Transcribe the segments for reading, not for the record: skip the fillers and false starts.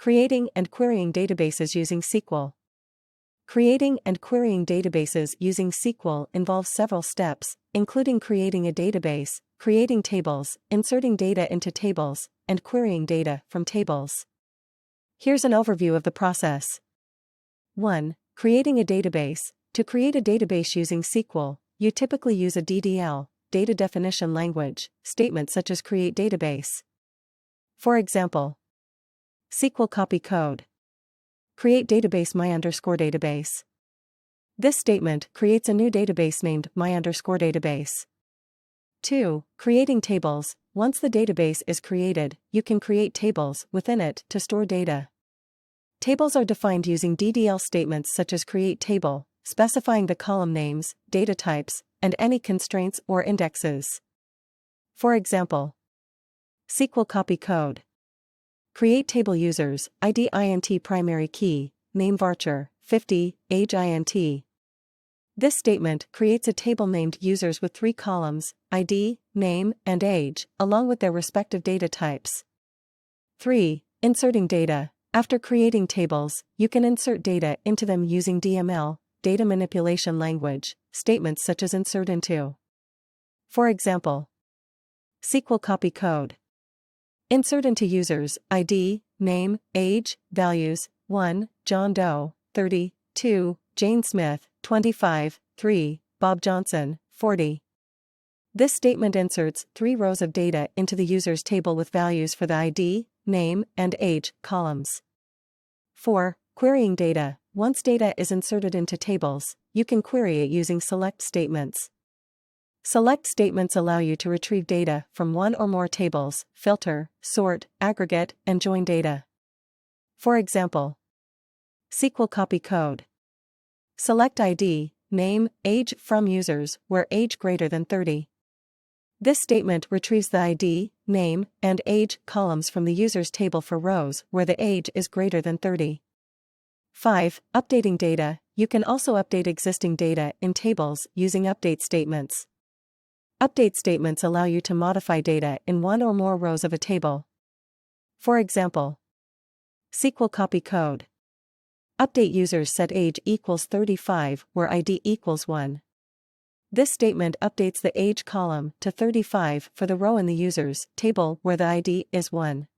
Creating and querying databases using SQL. Creating and querying databases using SQL involves several steps, including creating a database, creating tables, inserting data into tables, and querying data from tables. Here's an overview of the process. 1. Creating a database. To create a database using SQL, you typically use a DDL, data definition language, statement such as create database. For example, SQL copy code. Create database my_database. This statement creates a new database named my_database. 2. Creating tables. Once the database is created, you can create tables within it to store data. Tables are defined using DDL statements such as create table, specifying the column names, data types, and any constraints or indexes. For example, SQL copy code. Create table users, ID int primary key, name varchar, 50, age int. This statement creates a table named users with 3 columns, ID, name, and age, along with their respective data types. 3. Inserting data. After creating tables, you can insert data into them using DML, data manipulation language, statements such as insert into. For example, SQL copy code. Insert into users, ID, name, age, values, 1, John Doe, 30, 2, Jane Smith, 25, 3, Bob Johnson, 40. This statement inserts 3 rows of data into the user's table with values for the ID, name, and age columns. 4. Querying data. Once data is inserted into tables, you can query it using select statements. Select statements allow you to retrieve data from one or more tables, filter, sort, aggregate, and join data. For example, SQL copy code. Select ID, name, age from users where age greater than 30. This statement retrieves the ID, name, and age columns from the user's table for rows where the age is greater than 30. 5. Updating data. You can also update existing data in tables using update statements. Update statements allow you to modify data in one or more rows of a table. For example, SQL copy code. Update users set age equals 35 where ID equals 1. This statement updates the age column to 35 for the row in the users table where the ID is 1.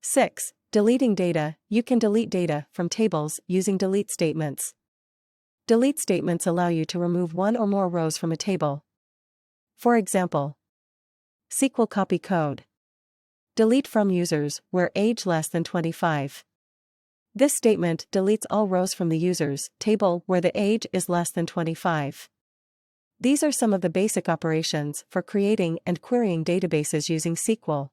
6. Deleting data. You can delete data from tables using delete statements. Delete statements allow you to remove one or more rows from a table. For example, SQL copy code. Delete from users where age less than 25. This statement deletes all rows from the users table where the age is less than 25. These are some of the basic operations for creating and querying databases using SQL.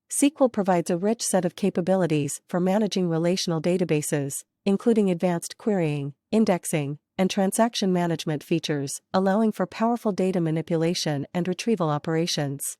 SQL provides a rich set of capabilities for managing relational databases, including advanced querying, indexing, and transaction management features, allowing for powerful data manipulation and retrieval operations.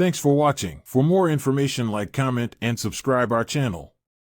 Thanks for watching. For more information, like, comment, and subscribe our channel.